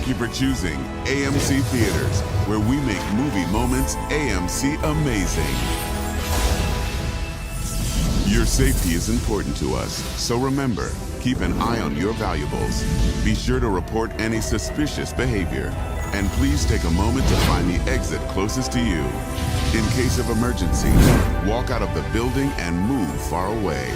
Thank you for choosing AMC Theaters, where we make movie moments AMC amazing. Your safety is important to us, so remember, keep an eye on your valuables. Be sure to report any suspicious behavior. And please take a moment to find the exit closest to you. In case of emergency, walk out of the building and move far away.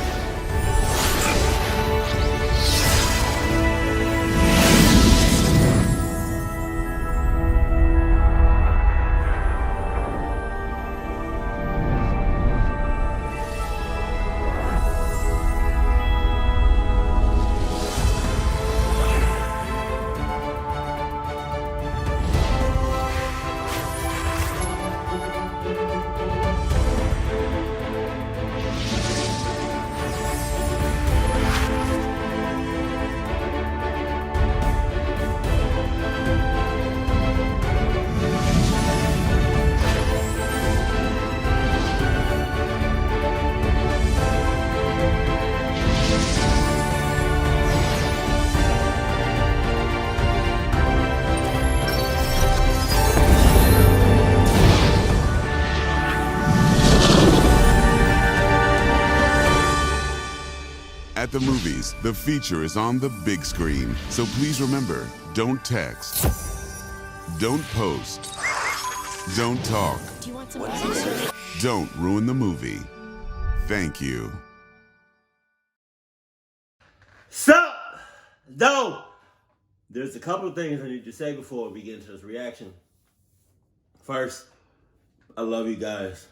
At the movies, the feature is on the big screen. So please remember, don't text, don't post, don't talk, Do you want some ice? don't ruin the movie. Thank you. So, though, there's a couple of things I need to say before we get into this reaction. First, I love you guys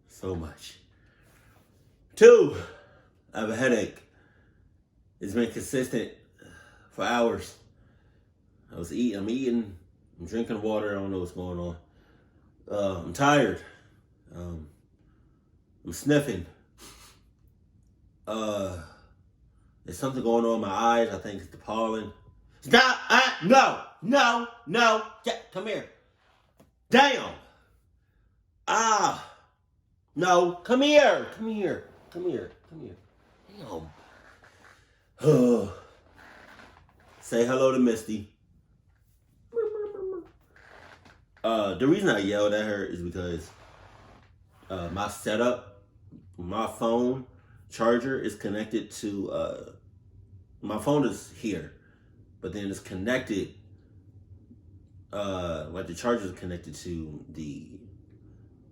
so much. Two, I have a headache. It's been consistent for hours. I'm eating, I'm drinking water. I don't know what's going on. I'm tired. I'm sniffing. There's something going on in my eyes. I think it's the pollen. Stop! No! Yeah, come here. Damn! No, come here. Damn. Say hello to Misty. The reason I yelled at her is because my setup, my phone charger is connected to, my phone is here, but then it's connected, like the charger is connected to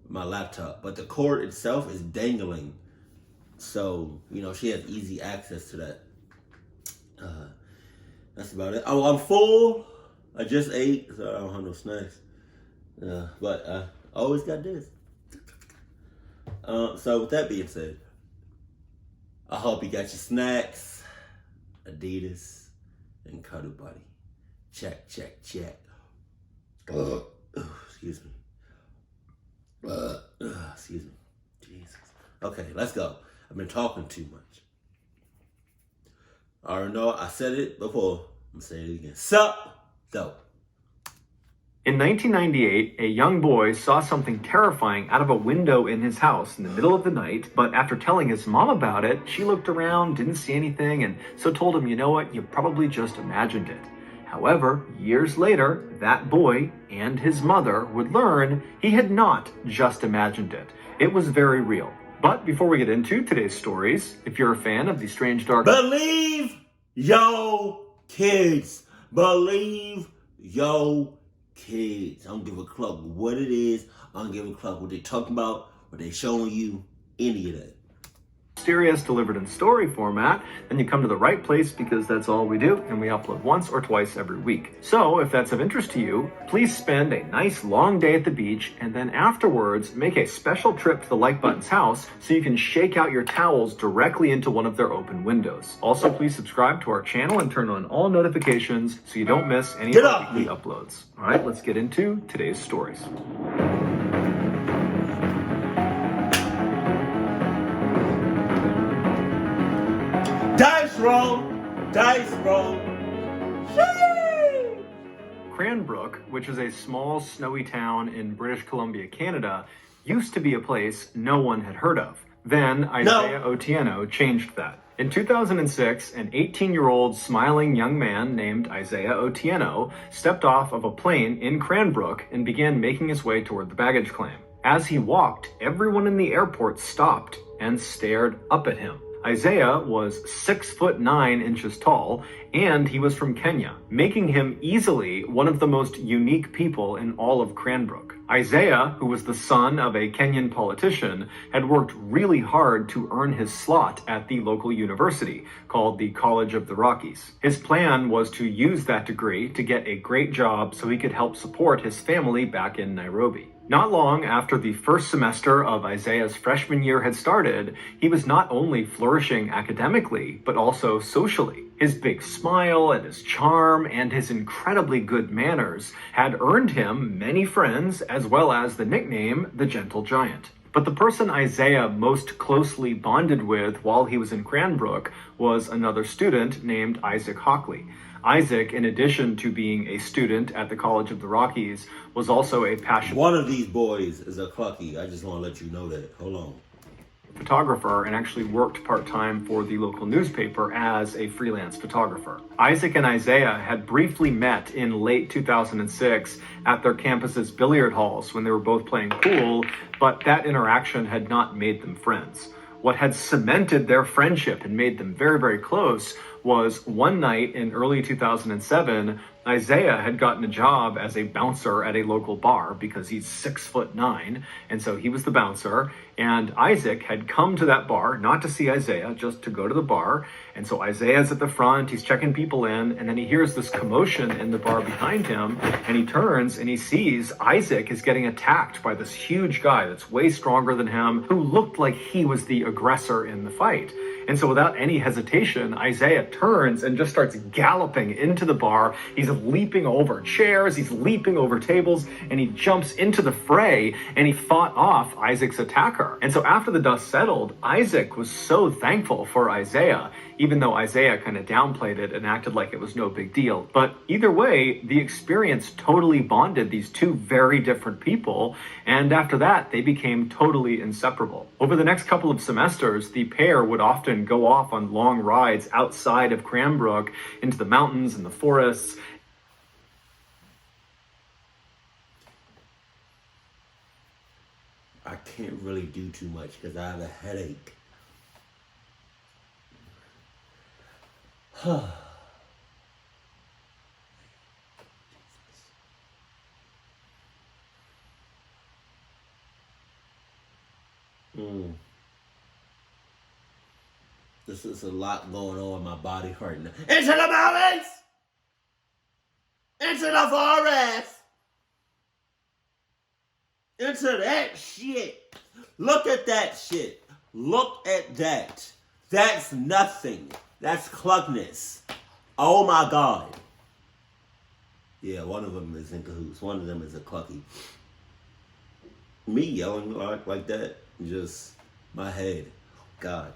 my laptop, but the cord itself is dangling. So, she has easy access to that. That's about it. Oh, I'm full. I just ate, so I don't have no snacks. But I always got this. So with that being said, I hope you got your snacks, Adidas, and Cuddle Buddy. Check. Excuse me. Excuse me. Jesus. Okay, let's go. I've been talking too much. I already know I said it before. I'm gonna say it again. Sup, though. In 1998, a young boy saw something terrifying out of a window in his house in the middle of the night, but after telling his mom about it, she looked around, didn't see anything, and so told him, you know what, you probably just imagined it. However, years later, that boy and his mother would learn he had not just imagined it. It was very real. But before we get into today's stories, if you're a fan of the strange dark... Believe yo kids. Believe yo kids. I don't give a cluck what it is. I don't give a cluck what they talking about, what they showing you, any of that. Mysterious delivered in story format, then you come to the right place because that's all we do, and we upload once or twice every week. So if that's of interest to you, please spend a nice long day at the beach, and then afterwards make a special trip to the Like Button's house so you can shake out your towels directly into one of their open windows. Also, please subscribe to our channel and turn on all notifications so you don't miss any of our weekly uploads. All right, let's get into today's stories. Dice roll. Shee! Cranbrook, which is a small snowy town in British Columbia, Canada, used to be a place no one had heard of. Then Isaiah Otieno changed that. In 2006, an 18-year-old smiling young man named Isaiah Otieno stepped off of a plane in Cranbrook and began making his way toward the baggage claim. As he walked, everyone in the airport stopped and stared up at him. Isaiah was 6'9" tall, and he was from Kenya, making him easily one of the most unique people in all of Cranbrook. Isaiah, who was the son of a Kenyan politician, had worked really hard to earn his slot at the local university, called the College of the Rockies. His plan was to use that degree to get a great job so he could help support his family back in Nairobi. Not long after the first semester of Isaiah's freshman year had started, he was not only flourishing academically, but also socially. His big smile and his charm and his incredibly good manners had earned him many friends, as well as the nickname the Gentle Giant. But the person Isaiah most closely bonded with while he was in Cranbrook was another student named Isaac Hockley. Isaac, in addition to being a student at the College of the Rockies, was also a passionate One of these boys is a clucky. I just want to let you know that. Hold on. photographer and actually worked part-time for the local newspaper as a freelance photographer. Isaac and Isaiah had briefly met in late 2006 at their campus's billiard halls when they were both playing pool, but that interaction had not made them friends. What had cemented their friendship and made them very, very close was one night in early 2007, Isaiah had gotten a job as a bouncer at a local bar because he's 6'9", and so he was the bouncer. And Isaac had come to that bar, not to see Isaiah, just to go to the bar. And so Isaiah's at the front, he's checking people in, and then he hears this commotion in the bar behind him, and he turns and he sees Isaac is getting attacked by this huge guy that's way stronger than him, who looked like he was the aggressor in the fight. And so without any hesitation, Isaiah turns and just starts galloping into the bar. He's leaping over chairs, he's leaping over tables, and he jumps into the fray, and he fought off Isaac's attacker. And so after the dust settled, Isaac was so thankful for Isaiah, even though Isaiah kind of downplayed it and acted like it was no big deal. But either way, the experience totally bonded these two very different people, and after that, they became totally inseparable. Over the next couple of semesters, the pair would often go off on long rides outside of Cranbrook into the mountains and the forests. I can't really do too much because I have a headache. This is a lot going on in my body right now. Into the mountains! Into the forest! Into that shit. Look at that shit. Look at that. That's nothing. That's cluckness. Oh my God. Yeah, one of them is in cahoots. One of them is a clucky. Me yelling like that, just my head. God.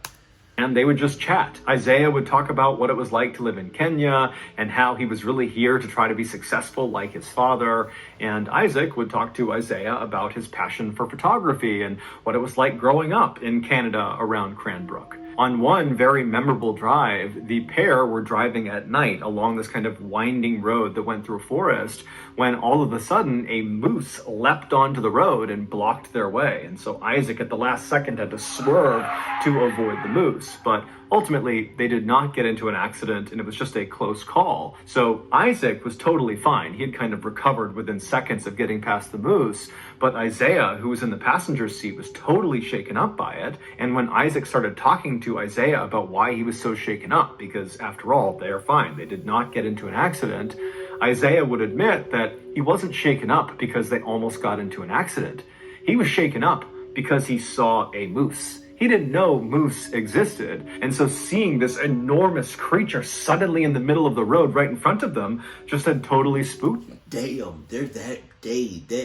And they would just chat. Isaiah would talk about what it was like to live in Kenya and how he was really here to try to be successful like his father. And Isaac would talk to Isaiah about his passion for photography and what it was like growing up in Canada around Cranbrook. On one very memorable drive, the pair were driving at night along this kind of winding road that went through a forest when all of a sudden a moose leapt onto the road and blocked their way. And so Isaac at the last second had to swerve to avoid the moose. But ultimately, they did not get into an accident and it was just a close call. So Isaac was totally fine. He had kind of recovered within seconds of getting past the moose. But Isaiah, who was in the passenger seat, was totally shaken up by it. And when Isaac started talking to Isaiah about why he was so shaken up, because after all, they are fine, they did not get into an accident, Isaiah would admit that he wasn't shaken up because they almost got into an accident. He was shaken up because he saw a moose. He didn't know moose existed, and so seeing this enormous creature suddenly in the middle of the road right in front of them just had totally spooked him. Damn, they're that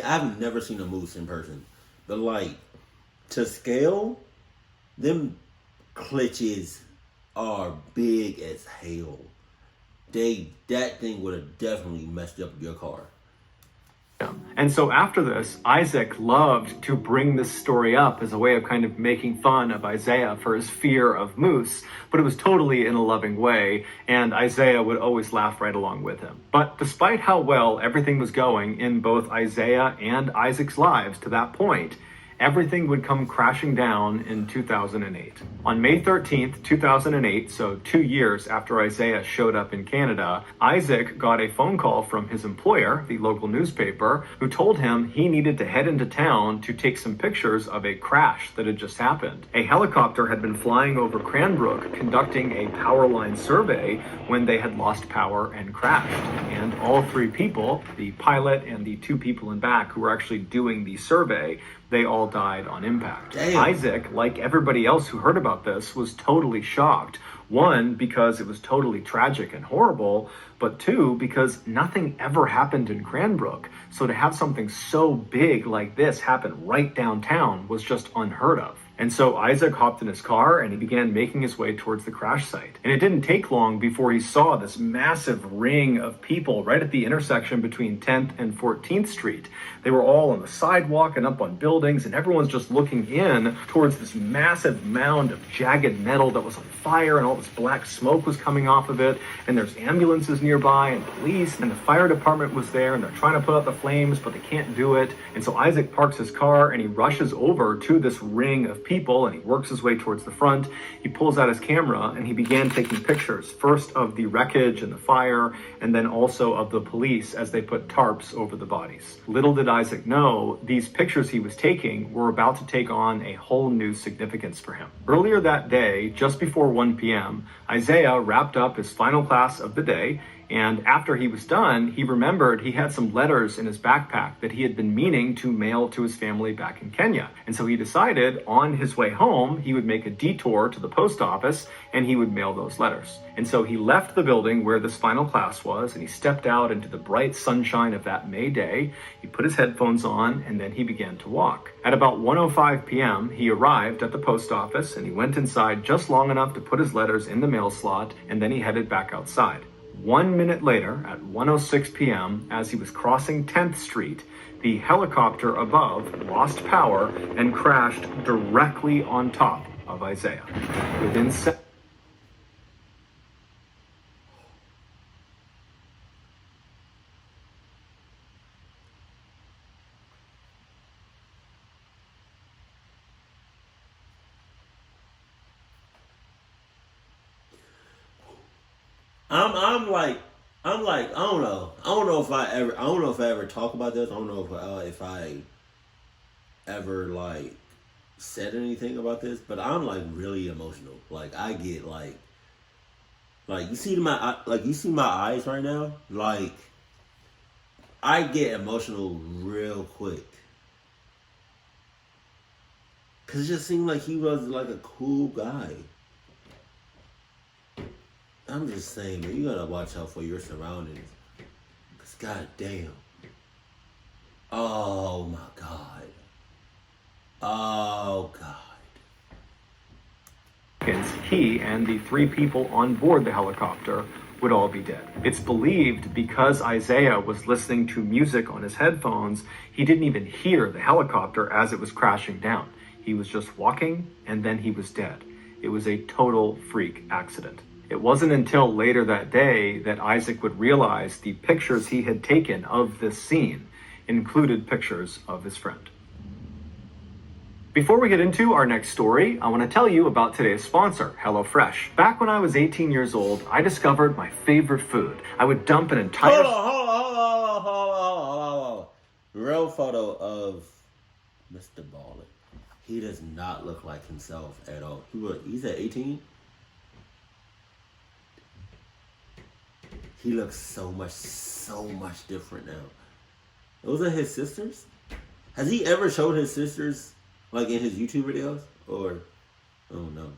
I've never seen a moose in person. But like, to scale, them clutches are big as hell. That thing would have definitely messed up your car. And so after this, Isaac loved to bring this story up as a way of kind of making fun of Isaiah for his fear of moose, but it was totally in a loving way, and Isaiah would always laugh right along with him. But despite how well everything was going in both Isaiah and Isaac's lives to that point, everything would come crashing down in 2008. On May 13th, 2008, so 2 years after Isaiah showed up in Canada, Isaac got a phone call from his employer, the local newspaper, who told him he needed to head into town to take some pictures of a crash that had just happened. A helicopter had been flying over Cranbrook conducting a power line survey when they had lost power and crashed. And all three people, the pilot and the two people in back who were actually doing the survey, they all died on impact. Damn. Isaac, like everybody else who heard about this, was totally shocked. One, because it was totally tragic and horrible, but two, because nothing ever happened in Cranbrook. So to have something so big like this happen right downtown was just unheard of. And so Isaac hopped in his car and he began making his way towards the crash site. And it didn't take long before he saw this massive ring of people right at the intersection between 10th and 14th Street. They were all on the sidewalk and up on buildings, and everyone's just looking in towards this massive mound of jagged metal that was on fire, and all this black smoke was coming off of it. And there's ambulances nearby and police, and the fire department was there, and they're trying to put out the flames, but they can't do it. And so Isaac parks his car and he rushes over to this ring of people, and he works his way towards the front. He pulls out his camera and he began taking pictures, first of the wreckage and the fire, and then also of the police as they put tarps over the bodies. Little did Isaac know, these pictures he was taking were about to take on a whole new significance for him. Earlier that day, just before 1 p.m., Isaiah wrapped up his final class of the day, and after he was done, he remembered he had some letters in his backpack that he had been meaning to mail to his family back in Kenya. And so he decided on his way home, he would make a detour to the post office and he would mail those letters. And so he left the building where this final class was, and he stepped out into the bright sunshine of that May day. He put his headphones on and then he began to walk. At about 1:05 p.m., he arrived at the post office and he went inside just long enough to put his letters in the mail slot, and then he headed back outside. 1 minute later, at 1:06 p.m., as he was crossing 10th Street, the helicopter above lost power and crashed directly on top of Isaiah. Within I don't know if I ever talk about this. I don't know if I ever like said anything about this, but I'm like really emotional. Like I get like you see my eyes right now. Like I get emotional real quick. Cause it just seemed like he was like a cool guy. I'm just saying, man, you gotta watch out for your surroundings. Cause goddamn. Oh my God. Oh God. He and the three people on board the helicopter would all be dead. It's believed because Isaiah was listening to music on his headphones, he didn't even hear the helicopter as it was crashing down. He was just walking and then he was dead. It was a total freak accident. It wasn't until later that day that Isaac would realize the pictures he had taken of this scene included pictures of his friend. Before we get into our next story, I want to tell you about today's sponsor, HelloFresh. Back when I was 18 years old, I discovered my favorite food. I would dump an entire... Hold on. Real photo of MrBallen. He does not look like himself at all. He's at 18? He looks so much different now. Those are his sisters? Has he ever showed his sisters, like in his YouTube videos? Or, oh no.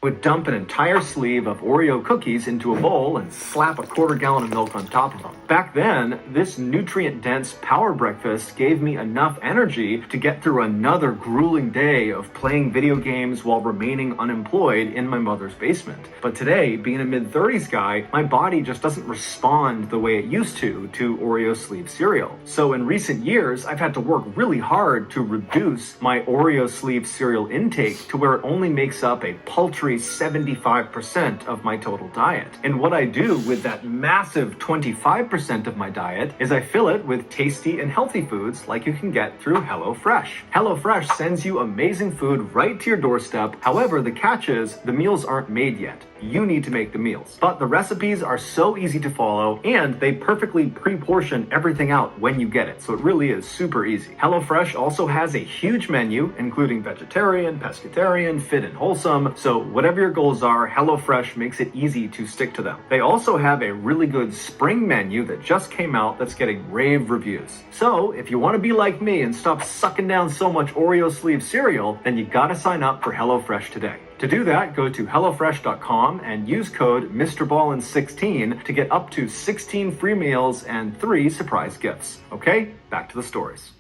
would dump an entire sleeve of Oreo cookies into a bowl and slap a quarter gallon of milk on top of them. Back then, this nutrient-dense power breakfast gave me enough energy to get through another grueling day of playing video games while remaining unemployed in my mother's basement. But today, being a mid-30s guy, my body just doesn't respond the way it used to Oreo sleeve cereal. So in recent years, I've had to work really hard to reduce my Oreo sleeve cereal intake to where it only makes up a paltry 75% of my total diet. And what I do with that massive 25% of my diet is I fill it with tasty and healthy foods like you can get through HelloFresh. HelloFresh sends you amazing food right to your doorstep. However, the catch is the meals aren't made yet. You need to make the meals. But the recipes are so easy to follow and they perfectly pre-portion everything out when you get it. So it really is super easy. HelloFresh also has a huge menu, including vegetarian, pescatarian, fit and wholesome. So whatever your goals are, HelloFresh makes it easy to stick to them. They also have a really good spring menu that just came out that's getting rave reviews. So if you want to be like me and stop sucking down so much Oreo sleeve cereal, then you gotta sign up for HelloFresh today. To do that, go to HelloFresh.com and use code MrBallen16 to get up to 16 free meals and 3 surprise gifts. Okay, back to the stories.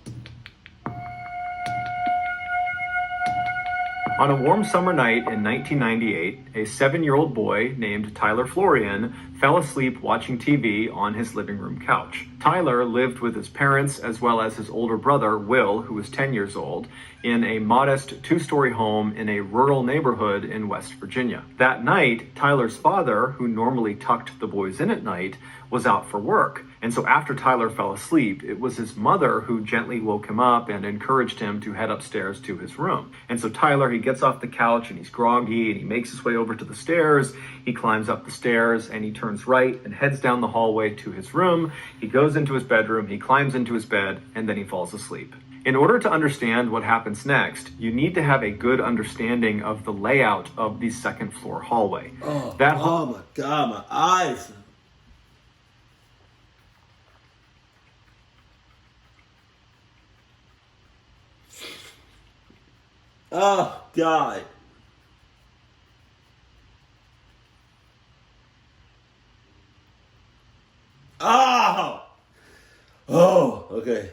On a warm summer night in 1998, a 7-year-old boy named Tyler Florian fell asleep watching TV on his living room couch. Tyler lived with his parents as well as his older brother, Will, who was 10 years old, in a modest 2-story home in a rural neighborhood in West Virginia. That night, Tyler's father, who normally tucked the boys in at night, was out for work. And so after Tyler fell asleep, it was his mother who gently woke him up and encouraged him to head upstairs to his room. And so Tyler, he gets off the couch and he's groggy and he makes his way over to the stairs. He climbs up the stairs and he turns right and heads down the hallway to his room. He goes into his bedroom, he climbs into his bed, and then he falls asleep. In order to understand what happens next, you need to have a good understanding of the layout of the second floor hallway. Oh my God, my eyes. Oh, God. Oh, okay.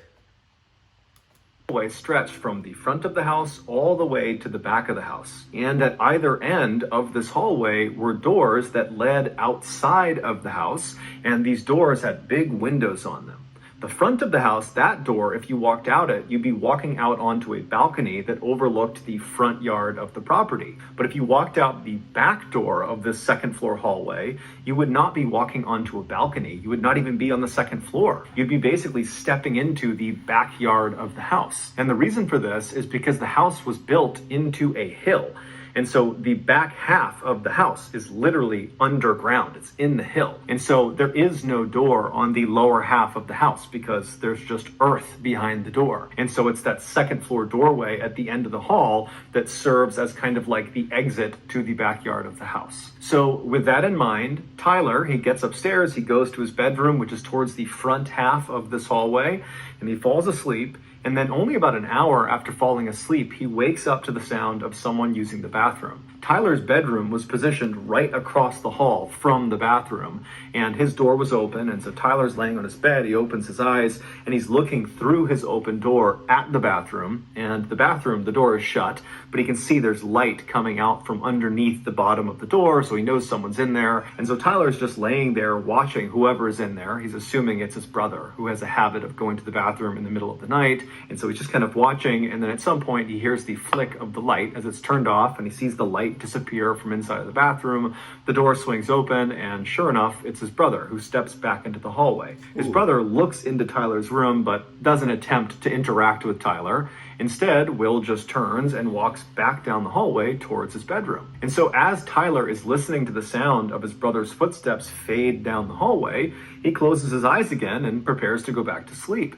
Hallway stretched from the front of the house all the way to the back of the house. And at either end of this hallway were doors that led outside of the house, and these doors had big windows on them. The front of the house, that door, if you walked out it, you'd be walking out onto a balcony that overlooked the front yard of the property. But if you walked out the back door of this second floor hallway, you would not be walking onto a balcony. You would not even be on the second floor. You'd be basically stepping into the backyard of the house. And the reason for this is because the house was built into a hill. And so the back half of the house is literally underground. It's in the hill. And so there is no door on the lower half of the house because there's just earth behind the door. And so it's that second floor doorway at the end of the hall that serves as kind of like the exit to the backyard of the house. So with that in mind, Tyler, he gets upstairs, he goes to his bedroom, which is towards the front half of this hallway, and he falls asleep. And then only about an hour after falling asleep, he wakes up to the sound of someone using the bathroom. Tyler's bedroom was positioned right across the hall from the bathroom, and his door was open, and so Tyler's laying on his bed, he opens his eyes, and he's looking through his open door at the bathroom, and the bathroom, the door is shut, but he can see there's light coming out from underneath the bottom of the door, so he knows someone's in there, and so Tyler's just laying there watching whoever is in there. He's assuming it's his brother, who has a habit of going to the bathroom in the middle of the night, and so he's just kind of watching, and then at some point he hears the flick of the light as it's turned off, and he sees the light disappear from inside of the bathroom. The door swings open, and sure enough, it's his brother who steps back into the hallway. His brother looks into Tyler's room, but doesn't attempt to interact with Tyler. Instead, Will just turns and walks back down the hallway towards his bedroom. And so as Tyler is listening to the sound of his brother's footsteps fade down the hallway, he closes his eyes again and prepares to go back to sleep.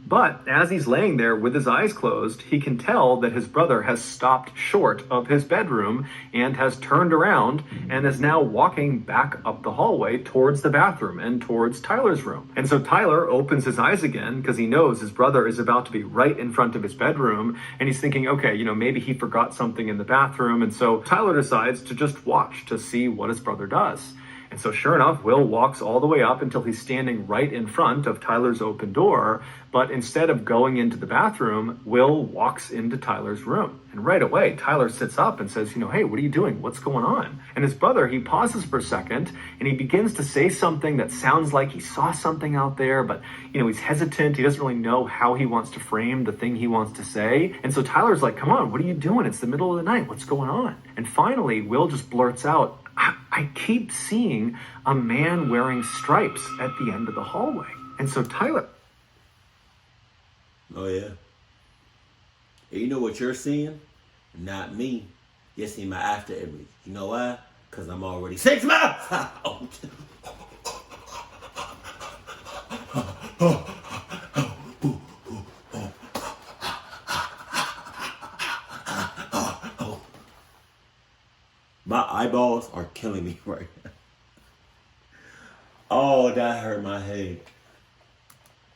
But as he's laying there with his eyes closed, he can tell that his brother has stopped short of his bedroom and has turned around and is now walking back up the hallway towards the bathroom and towards Tyler's room. And so Tyler opens his eyes again because he knows his brother is about to be right in front of his bedroom, and he's thinking, okay, maybe he forgot something in the bathroom. And so Tyler decides to just watch to see what his brother does. And so sure enough, Will walks all the way up until he's standing right in front of Tyler's open door. But instead of going into the bathroom, Will walks into Tyler's room. And right away, Tyler sits up and says, hey, what are you doing? What's going on? And his brother, he pauses for a second and he begins to say something that sounds like he saw something out there, but he's hesitant. He doesn't really know how he wants to frame the thing he wants to say. And so Tyler's like, come on, what are you doing? It's the middle of the night. What's going on? And finally, Will just blurts out, I keep seeing a man wearing stripes at the end of the hallway. And so Tyler... Oh, yeah. And you know what you're seeing? Not me. You're seeing my after image. You know why? Because I'm already 6 months out. My eyeballs are killing me right now. Oh, that hurt my head.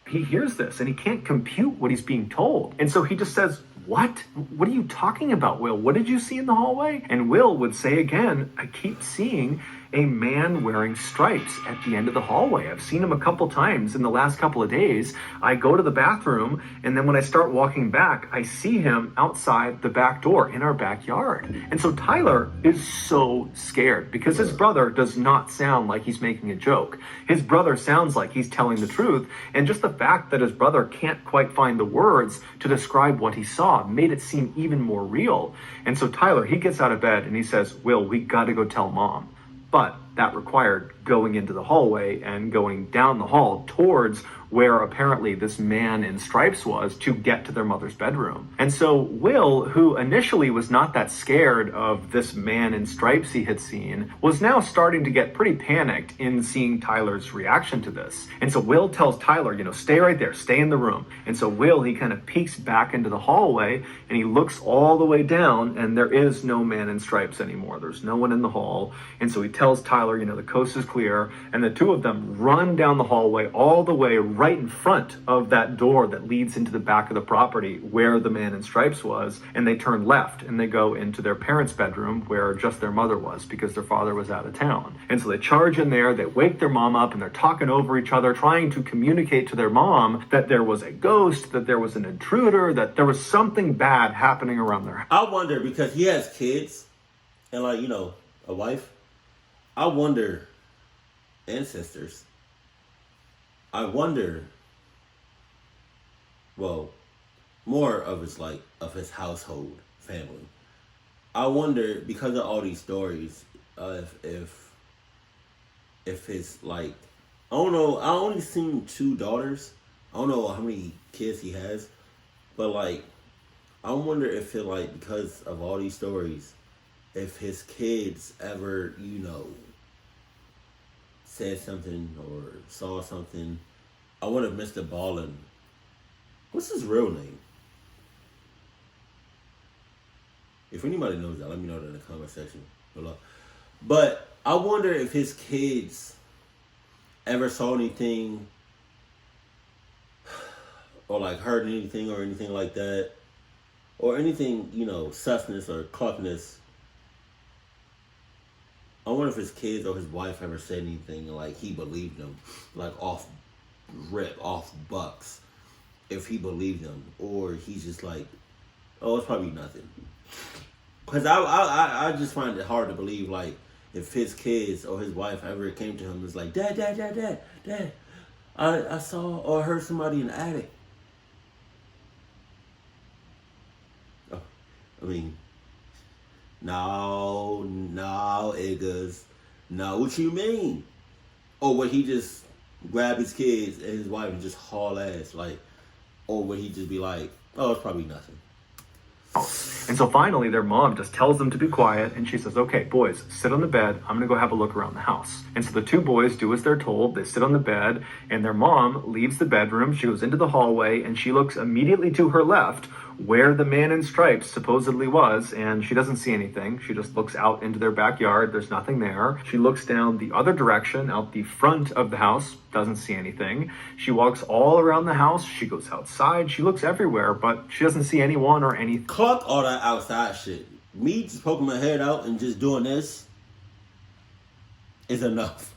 He hears this and he can't compute what he's being told. And so he just says, what? What are you talking about, Will? What did you see in the hallway? And Will would say again, I keep seeing a man wearing stripes at the end of the hallway. I've seen him a couple times in the last couple of days. I go to the bathroom, and then when I start walking back, I see him outside the back door in our backyard. And so Tyler is so scared because his brother does not sound like he's making a joke. His brother sounds like he's telling the truth, and just the fact that his brother can't quite find the words to describe what he saw made it seem even more real. And so Tyler, he gets out of bed and he says, Will, we got to go tell Mom. But that required going into the hallway and going down the hall towards where apparently this man in stripes was to get to their mother's bedroom. And so Will, who initially was not that scared of this man in stripes he had seen, was now starting to get pretty panicked in seeing Tyler's reaction to this. And so Will tells Tyler, stay right there, stay in the room. And so Will, he kind of peeks back into the hallway and he looks all the way down, and there is no man in stripes anymore. There's no one in the hall. And so he tells Tyler, the coast is clear, and the two of them run down the hallway all the way right in front of that door that leads into the back of the property where the man in stripes was, and they turn left and they go into their parents' bedroom where just their mother was because their father was out of town. And so they charge in there, they wake their mom up, and they're talking over each other, trying to communicate to their mom that there was a ghost, that there was an intruder, that there was something bad happening around their house. I wonder, because he has kids and a wife. I wonder, and sisters, I wonder, well, more of his household family. I wonder, because of all these stories, if it's I don't know, I only seen 2 daughters. I don't know how many kids he has, but I wonder if it because of all these stories, if his kids ever, said something or saw something. I wonder if MrBallen, what's his real name? If anybody knows that, let me know that in the comment section below. But I wonder if his kids ever saw anything or heard anything or anything like that, or anything, susness or cluckness. I wonder if his kids or his wife ever said anything he believed them, off bucks, if he believed them, or he's just oh, it's probably nothing. Because I just find it hard to believe if his kids or his wife ever came to him and was like, Dad, I saw or heard somebody in the attic. Oh, I mean, no, Eggers. No, what you mean? Or would he just grab his kids and his wife and just haul ass? Or would he just be oh, it's probably nothing? house. And so finally their mom just tells them to be quiet, and she says, okay, boys, sit on the bed. I'm gonna go have a look around the house. And so the two boys do as they're told. They sit on the bed, and their mom leaves the bedroom. She goes into the hallway, and she looks immediately to her left where the man in stripes supposedly was, and she doesn't see anything. She just looks out into their backyard. There's nothing there. She looks down the other direction, out the front of the house, doesn't see anything. She walks all around the house. She goes outside. She looks everywhere, but she doesn't see anyone or anything. Cluck all that outside shit. Me just poking my head out and just doing this is enough.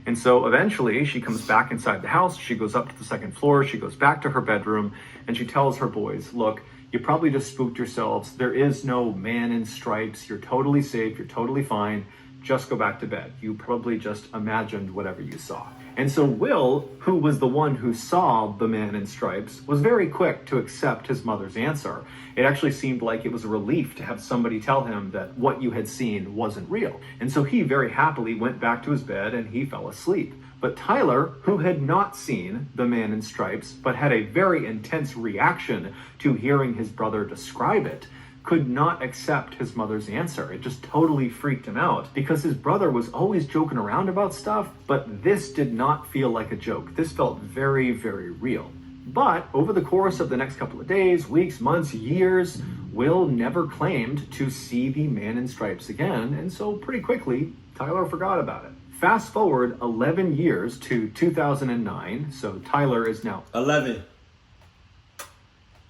And so eventually she comes back inside the house. She goes up to the second floor. She goes back to her bedroom, and she tells her boys, look, you probably just spooked yourselves. There is no man in stripes. You're totally safe. You're totally fine. Just go back to bed. You probably just imagined whatever you saw. And so Will, who was the one who saw the man in stripes, was very quick to accept his mother's answer. It actually seemed like it was a relief to have somebody tell him that what you had seen wasn't real. And so he very happily went back to his bed and he fell asleep. But Tyler, who had not seen the man in stripes, but had a very intense reaction to hearing his brother describe it, could not accept his mother's answer. It just totally freaked him out because his brother was always joking around about stuff, but this did not feel like a joke. This felt very, very real. But over the course of the next couple of days, weeks, months, years, Will never claimed to see the man in stripes again, and so pretty quickly, Tyler forgot about it. Fast forward 11 years to 2009, so Tyler is now 11.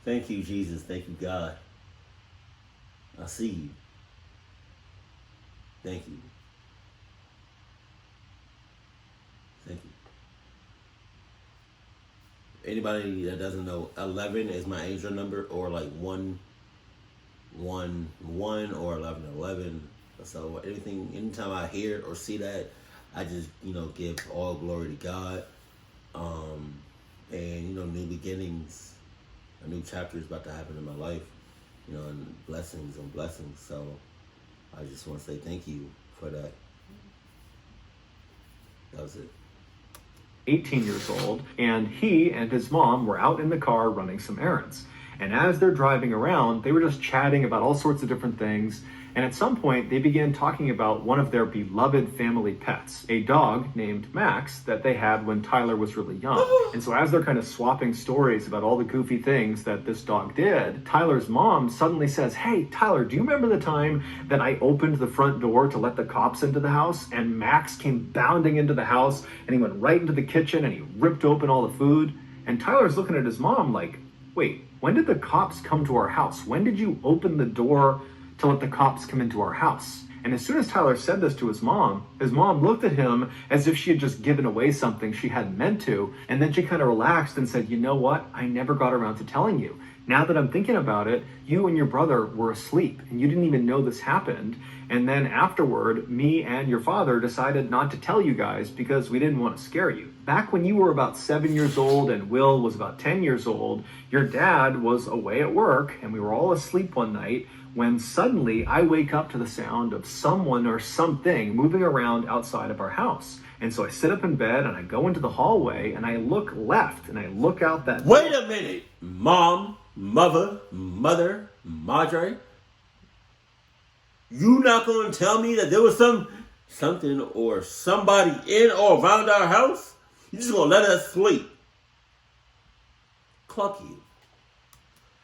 Thank you, Jesus. Thank you, God. I see you. Thank you. Thank you. Anybody that doesn't know, 11 is my angel number, or like 1, 1, 1, or 11, 11. So anytime I hear or see that, I just, give all glory to God. And, new beginnings, a new chapter is about to happen in my life. And blessings on blessings. So I just want to say thank you for that. That was it. 18 years old, and he and his mom were out in the car running some errands. And as they're driving around, they were just chatting about all sorts of different things. And at some point, they began talking about one of their beloved family pets, a dog named Max that they had when Tyler was really young. And so as they're kind of swapping stories about all the goofy things that this dog did, Tyler's mom suddenly says, hey, Tyler, do you remember the time that I opened the front door to let the cops into the house and Max came bounding into the house and he went right into the kitchen and he ripped open all the food? And Tyler's looking at his mom like, wait, when did the cops come to our house? When did you open the door to let the cops come into our house? And as soon as Tyler said this to his mom looked at him as if she had just given away something she hadn't meant to. And then she kind of relaxed and said, you know what? I never got around to telling you. Now that I'm thinking about it, you and your brother were asleep and you didn't even know this happened. And then afterward, me and your father decided not to tell you guys because we didn't want to scare you. Back when you were about 7 years old and Will was about 10 years old, your dad was away at work and we were all asleep one night when suddenly I wake up to the sound of someone or something moving around outside of our house. And so I sit up in bed and I go into the hallway and I look left and I look out that door. Wait a minute, Mom, Mother, Marjorie. You not going to tell me that there was something or somebody in or around our house? You just going to let us sleep? Cluck you.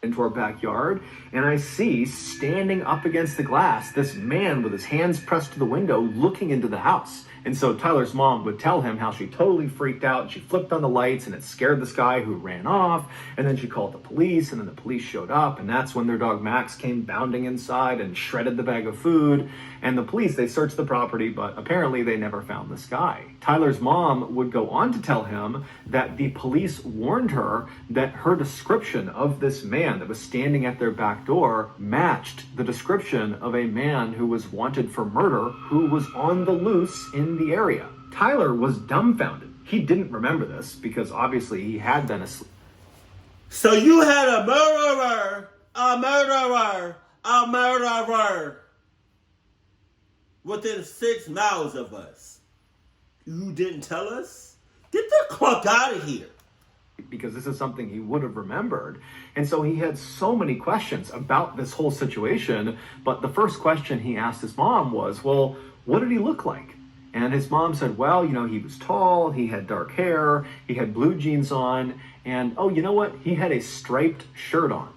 Into our backyard, and I see standing up against the glass this man with his hands pressed to the window looking into the house. And so Tyler's mom would tell him how she totally freaked out and she flipped on the lights and it scared this guy who ran off, and then she called the police and then the police showed up, and that's when their dog Max came bounding inside and shredded the bag of food. And the police, they searched the property, but apparently they never found this guy. Tyler's mom would go on to tell him that the police warned her that her description of this man that was standing at their back door matched the description of a man who was wanted for murder who was on the loose in the area. Tyler was dumbfounded. He didn't remember this because obviously he had been asleep. So you had a murderer within 6 miles of us. You didn't tell us? Get the fuck out of here. because this is something he would have remembered. And so he had so many questions about this whole situation. But the first question he asked his mom was, well, what did he look like? And his mom said, well, he was tall, he had dark hair, he had blue jeans on, and oh, you know what? He had a striped shirt on.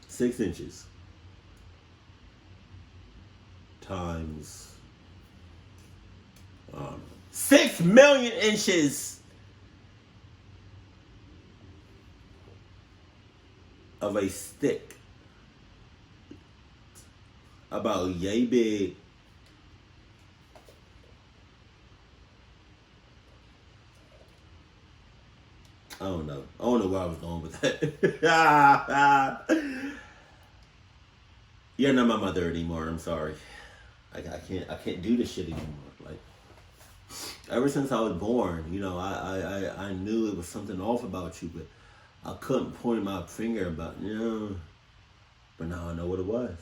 Six inches times 6 million inches of a stick about yay big. I don't know where I was going with that. You're not my mother anymore. I'm sorry. I can't do this shit anymore. Like, ever since I was born, I knew it was something off about you, but I couldn't point my finger about, but now I know what it was.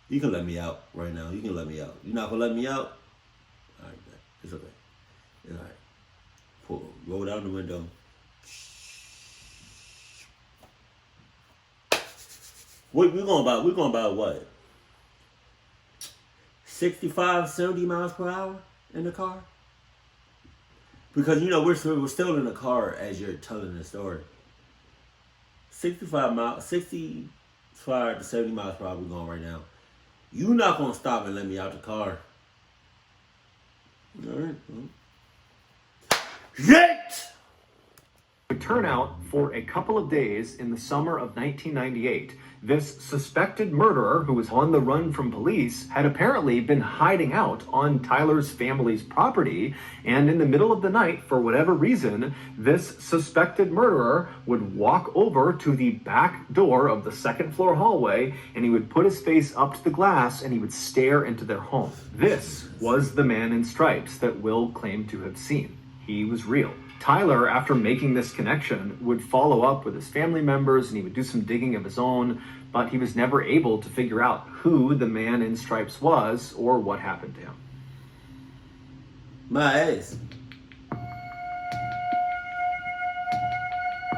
You can let me out right now. You can let me out. You're not gonna let me out? All right, man. It's okay. It's all right. Roll down the window. We're going about what? 65, 70 miles per hour in the car? Because, we're still in the car as you're telling the story. 65 to 70 miles per hour we're going right now. You're not going to stop and let me out the car. All right. Yet! Would turn out for a couple of days in the summer of 1998. This suspected murderer, who was on the run from police, had apparently been hiding out on Tyler's family's property, and in the middle of the night, for whatever reason, this suspected murderer would walk over to the back door of the second floor hallway, and he would put his face up to the glass and he would stare into their home. This was the man in stripes that Will claimed to have seen. He was real. Tyler, after making this connection, would follow up with his family members and he would do some digging of his own, but he was never able to figure out who the man in stripes was or what happened to him. My ass.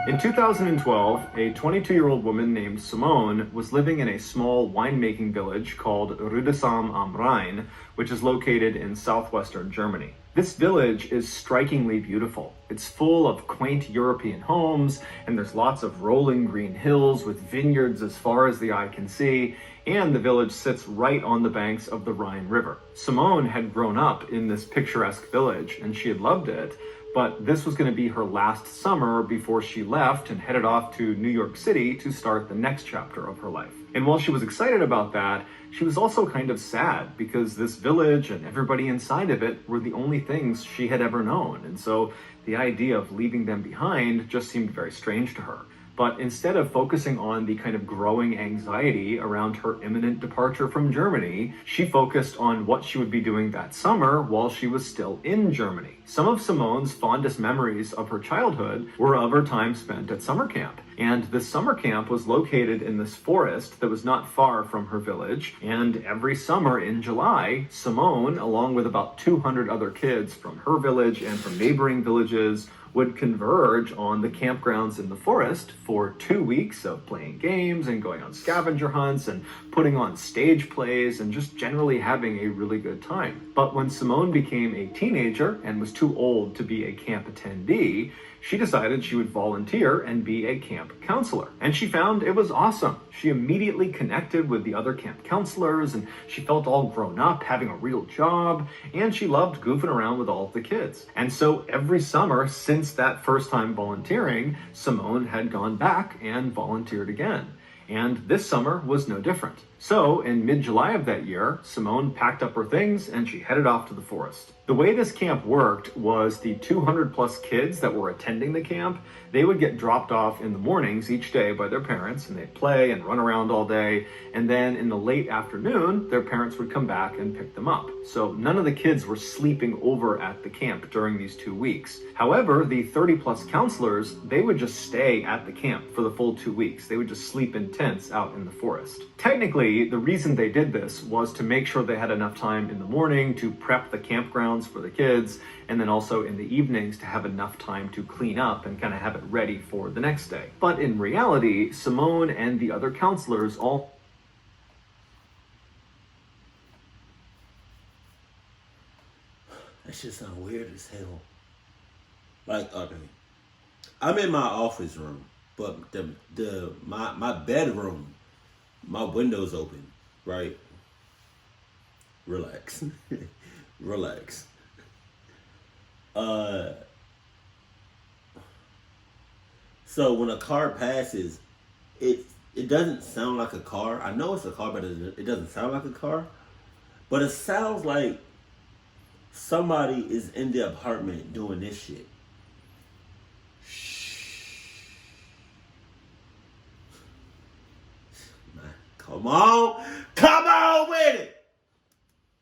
In 2012, a 22-year-old woman named Simone was living in a small winemaking village called Rüdesheim am Rhein, which is located in southwestern Germany. This village is strikingly beautiful. It's full of quaint European homes, and there's lots of rolling green hills with vineyards as far as the eye can see, and the village sits right on the banks of the Rhine River. Simone had grown up in this picturesque village, and she had loved it, but this was going to be her last summer before she left and headed off to New York City to start the next chapter of her life. And while she was excited about that, she was also kind of sad because this village and everybody inside of it were the only things she had ever known. And so the idea of leaving them behind just seemed very strange to her. But instead of focusing on the kind of growing anxiety around her imminent departure from Germany, she focused on what she would be doing that summer while she was still in Germany. Some of Simone's fondest memories of her childhood were of her time spent at summer camp. And this summer camp was located in this forest that was not far from her village. And every summer in July, Simone, along with about 200 other kids from her village and from neighboring villages, would converge on the campgrounds in the forest for 2 weeks of playing games and going on scavenger hunts and putting on stage plays and just generally having a really good time. But when Simone became a teenager and was too old to be a camp attendee, she decided she would volunteer and be a camp counselor. And she found it was awesome. She immediately connected with the other camp counselors and she felt all grown up, having a real job, and she loved goofing around with all of the kids. And so every summer since that first time volunteering, Simone had gone back and volunteered again. And this summer was no different. So, in mid-July of that year, Simone packed up her things and she headed off to the forest. The way this camp worked was the 200 plus kids that were attending the camp, they would get dropped off in the mornings each day by their parents, and they'd play and run around all day, and then in the late afternoon, their parents would come back and pick them up. So none of the kids were sleeping over at the camp during these 2 weeks. However, the 30 plus counselors, they would just stay at the camp for the full 2 weeks. They would just sleep in tents out in the forest. Technically, the reason they did this was to make sure they had enough time in the morning to prep the campgrounds for the kids, and then also in the evenings to have enough time to clean up and kind of have it ready for the next day. But in reality, Simone and the other counselors all That shit sound weird as hell. Like, okay, I'm in my office room, but my bedroom, my window's open, right? Relax. Relax. So when a car passes, it doesn't sound like a car. I know it's a car, but it doesn't sound like a car. But it sounds like somebody is in the apartment doing this shit. Shh. Man, come on with it.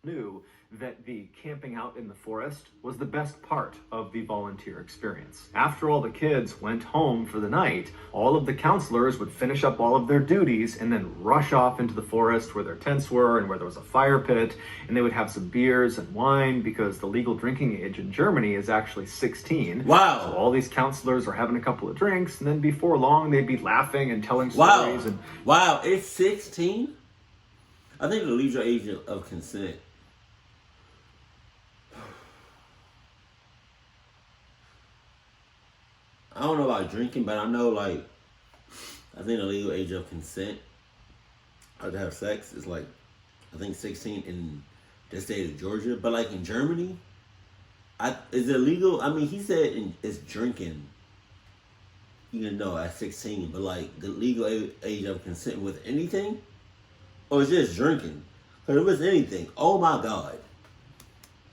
knew that the camping out in the forest was the best part of the volunteer experience. After all the kids went home for the night, all of the counselors would finish up all of their duties and then rush off into the forest where their tents were and where there was a fire pit, and they would have some beers and wine because the legal drinking age in Germany is actually 16. Wow. So all these counselors are having a couple of drinks, and then before long they'd be laughing and telling stories. Wow, it's 16? I think the legal age of consent. I don't know about drinking, but I know, like, I think the legal age of consent to have sex is, like, I think 16 in the state of Georgia. But, like, in Germany, is it legal? I mean, he said it's drinking, you know, at 16. But, like, the legal age of consent with anything? Or it's just drinking? Because if it's anything, oh, my God.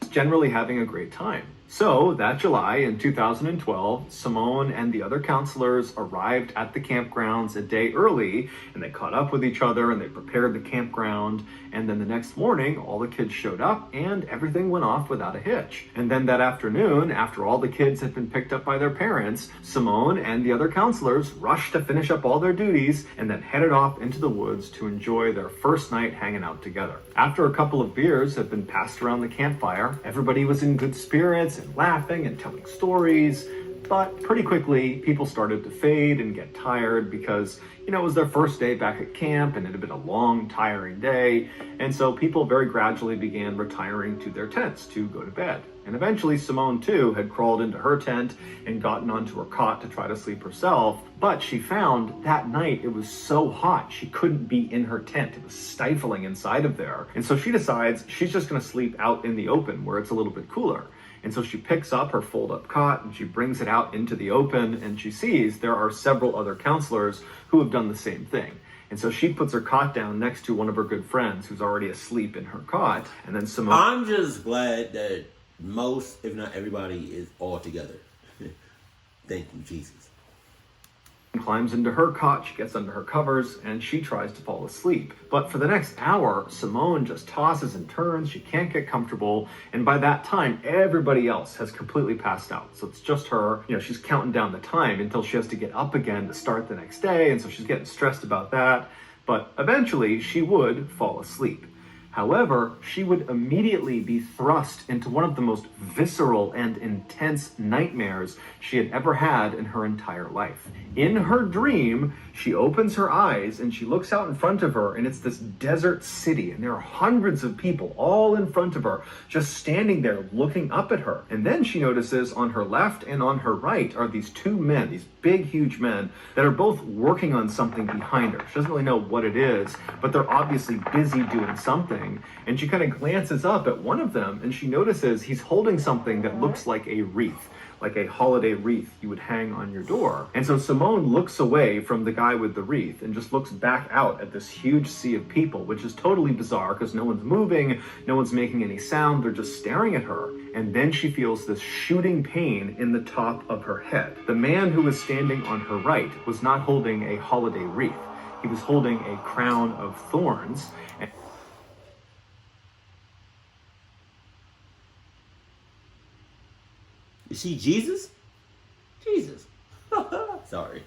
Generally having a great time. So that July in 2012, Simone and the other counselors arrived at the campgrounds a day early, and they caught up with each other and they prepared the campground. And then the next morning, all the kids showed up and everything went off without a hitch. And then that afternoon, after all the kids had been picked up by their parents, Simone and the other counselors rushed to finish up all their duties and then headed off into the woods to enjoy their first night hanging out together. After a couple of beers had been passed around the campfire, everybody was in good spirits and laughing and telling stories. But pretty quickly, people started to fade and get tired because, you know, it was their first day back at camp and it had been a long, tiring day. And so people very gradually began retiring to their tents to go to bed. And eventually Simone, too, had crawled into her tent and gotten onto her cot to try to sleep herself. But she found that night it was so hot she couldn't be in her tent. It was stifling inside of there. And so she decides she's just going to sleep out in the open where it's a little bit cooler. And so she picks up her fold-up cot and she brings it out into the open, and she sees there are several other counselors who have done the same thing. And so she puts her cot down next to one of her good friends who's already asleep in her cot. And then Simone... I'm just glad that most, if not everybody, is all together. Thank you, Jesus. Climbs into her cot, she gets under her covers, and she tries to fall asleep. But for the next hour, Simone just tosses and turns, she can't get comfortable, and by that time, everybody else has completely passed out. So it's just her, you know, she's counting down the time until she has to get up again to start the next day, and so she's getting stressed about that. But eventually, she would fall asleep. However, she would immediately be thrust into one of the most visceral and intense nightmares she had ever had in her entire life. In her dream, she opens her eyes and she looks out in front of her, and it's this desert city, and there are hundreds of people all in front of her, just standing there looking up at her. And then she notices on her left and on her right are these two men, these big, huge men that are both working on something behind her. She doesn't really know what it is, but they're obviously busy doing something. And she kind of glances up at one of them and she notices he's holding something that looks like a wreath, like a holiday wreath you would hang on your door. And so Simone looks away from the guy guy with the wreath and just looks back out at this huge sea of people, which is totally bizarre because no one's moving, no one's making any sound, they're just staring at her. And then she feels this shooting pain in the top of her head. The man who was standing on her right was not holding a holiday wreath. He was holding a crown of thorns. Is she Jesus? Jesus. Sorry.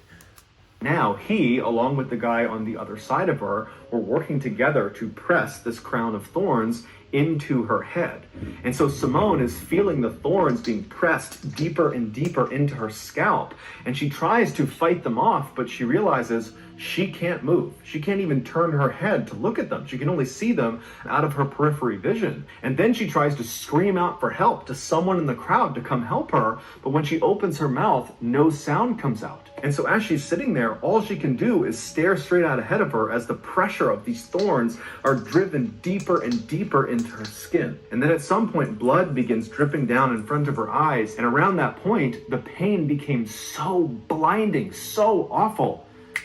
Now he, along with the guy on the other side of her, were working together to press this crown of thorns into her head. And so Simone is feeling the thorns being pressed deeper and deeper into her scalp. And she tries to fight them off, but she realizes she can't move. She can't even turn her head to look at them. She can only see them out of her periphery vision. And then she tries to scream out for help to someone in the crowd to come help her. But when she opens her mouth, no sound comes out. And so as she's sitting there, all she can do is stare straight out ahead of her as the pressure of these thorns are driven deeper and deeper into her skin. And then at some point, blood begins dripping down in front of her eyes. And around that point, the pain became so blinding, so awful,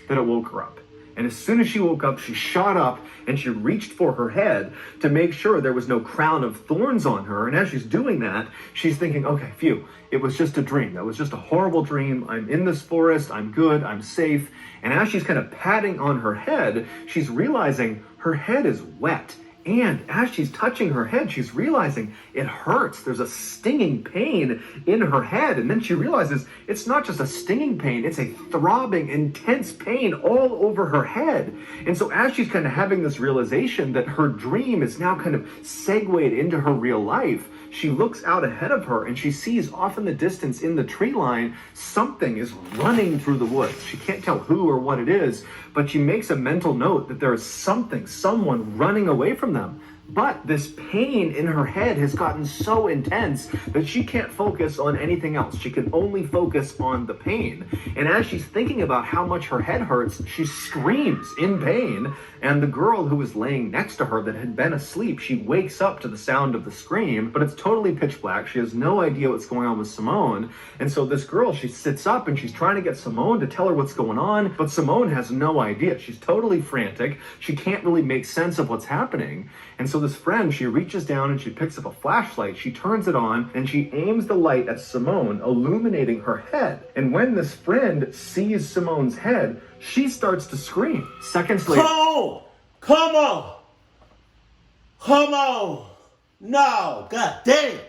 that it woke her up. And as soon as she woke up, she shot up and she reached for her head to make sure there was no crown of thorns on her. And as she's doing that, she's thinking, okay, phew, it was just a dream. That was just a horrible dream. I'm in this forest. I'm good. I'm safe. And as she's kind of patting on her head, she's realizing her head is wet. And as she's touching her head, she's realizing it hurts. There's a stinging pain in her head. And then she realizes it's not just a stinging pain, it's a throbbing, intense pain all over her head. And so as she's kind of having this realization that her dream is now kind of segued into her real life, she looks out ahead of her and she sees off in the distance in the tree line, something is running through the woods. She can't tell who or what it is, but she makes a mental note that there is someone running away from them. But this pain in her head has gotten so intense that she can't focus on anything else. She can only focus on the pain. And as she's thinking about how much her head hurts, she screams in pain. And the girl who was laying next to her that had been asleep, she wakes up to the sound of the scream, but it's totally pitch black. She has no idea what's going on with Simone. And so this girl, she sits up and she's trying to get Simone to tell her what's going on, but Simone has no idea. She's totally frantic. She can't really make sense of what's happening. And so this friend, she reaches down and she picks up a flashlight, she turns it on, and she aims the light at Simone, illuminating her head. And when this friend sees Simone's head, she starts to scream. Seconds later... Come on! No! God damn it!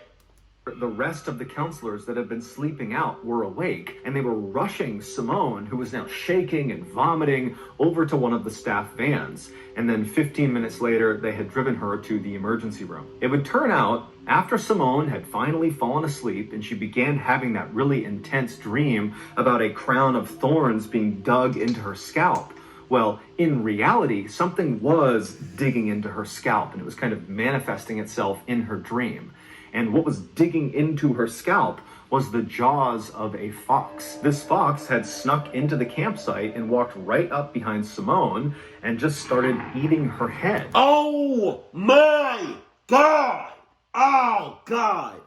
The rest of the counselors that had been sleeping out were awake, and they were rushing Simone, who was now shaking and vomiting, over to one of the staff vans. And then 15 minutes later, they had driven her to the emergency room. It would turn out, after Simone had finally fallen asleep and she began having that really intense dream about a crown of thorns being dug into her scalp, well, in reality, something was digging into her scalp, and it was kind of manifesting itself in her dream. And what was digging into her scalp was the jaws of a fox. This fox had snuck into the campsite and walked right up behind Simone and just started eating her head. Oh my God! Oh God!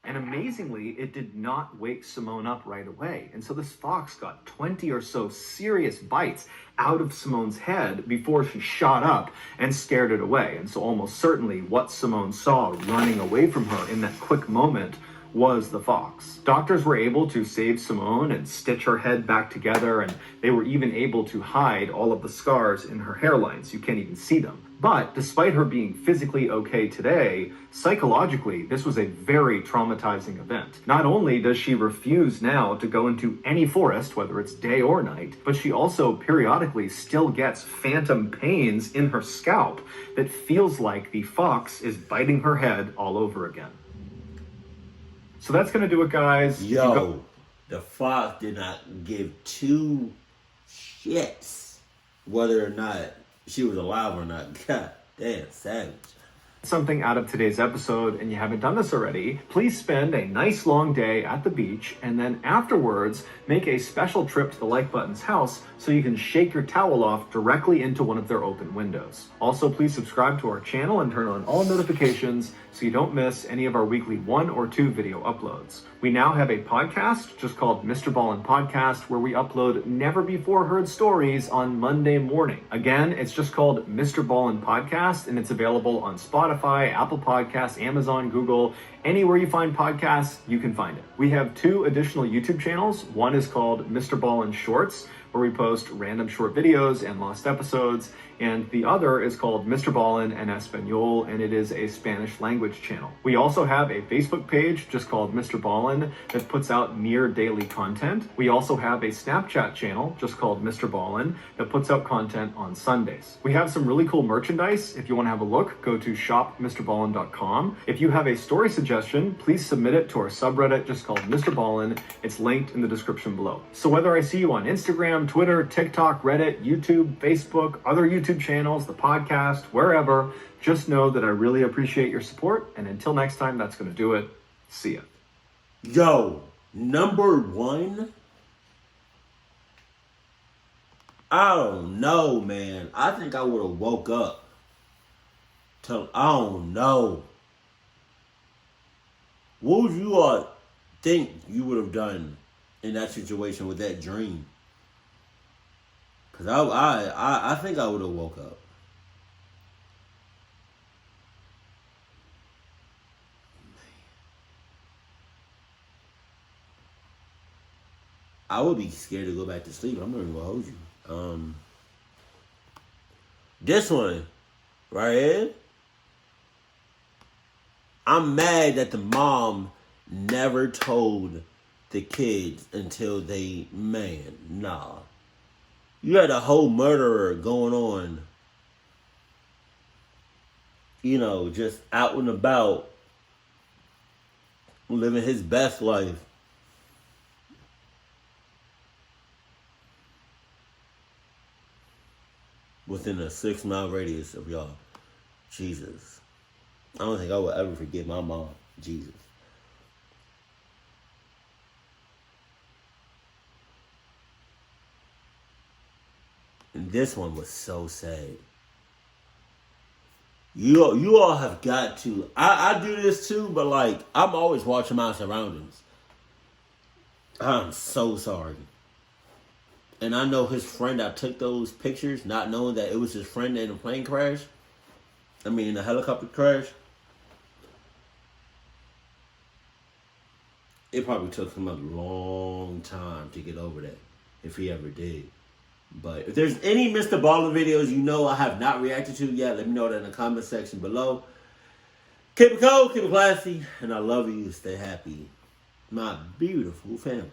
And amazingly, it did not wake Simone up right away. And so this fox got 20 or so serious bites out of Simone's head before she shot up and scared it away. And so almost certainly what Simone saw running away from her in that quick moment was the fox. Doctors were able to save Simone and stitch her head back together, and they were even able to hide all of the scars in her hairline so you can't even see them. But despite her being physically okay today, psychologically, this was a very traumatizing event. Not only does she refuse now to go into any forest, whether it's day or night, but she also periodically still gets phantom pains in her scalp that feels like the fox is biting her head all over again. So that's going to do it, guys. Yo, the fox did not give two shits whether or not she was alive or not. God damn, savage. something out of today's episode and you haven't done this already, please spend a nice long day at the beach and then afterwards make a special trip to the Like Button's house so you can shake your towel off directly into one of their open windows. Also, please subscribe to our channel and turn on all notifications so you don't miss any of our weekly 1 or 2 video uploads. We now have a podcast just called MrBallen Podcast where we upload never before heard stories on Monday morning. Again, it's just called MrBallen Podcast and it's available on Spotify, Apple Podcasts, Amazon, Google, anywhere you find podcasts, you can find it. We have 2 additional YouTube channels. One is called MrBallen Shorts, where we post random short videos and lost episodes, and the other is called MrBallen en Español, and it is a Spanish language channel. We also have a Facebook page just called MrBallen that puts out near daily content. We also have a Snapchat channel just called MrBallen that puts out content on Sundays. We have some really cool merchandise. If you want to have a look, go to shopmrballen.com. If you have a story suggestion, please submit it to our subreddit just called MrBallen. It's linked in the description below. So whether I see you on Instagram, Twitter, TikTok, Reddit, YouTube, Facebook, other YouTube channels, the podcast, wherever, just know that I really appreciate your support. And until next time, that's going to do it. See ya. Yo, number 1. I don't know, man. I think I would have woke up. I don't know. What would you all think you would have done in that situation with that dream? Because I think I would have woke up. I would be scared to go back to sleep. I'm not even going to hold you. This one, right here. I'm mad that the mom never told the kids until they, nah. You had a whole murderer going on, just out and about, living his best life. Within a 6-mile radius of y'all. Jesus. I don't think I will ever forget my mom. Jesus. And this one was so sad. You all have got to. I do this too, but I'm always watching my surroundings. I'm so sorry. And I know his friend that took those pictures, not knowing that it was his friend in a plane crash. In a helicopter crash. It probably took him a long time to get over that, if he ever did. But if there's any MrBallen videos I have not reacted to yet, let me know that in the comment section below. Keep it cold, keep it classy, and I love you. Stay happy. My beautiful family.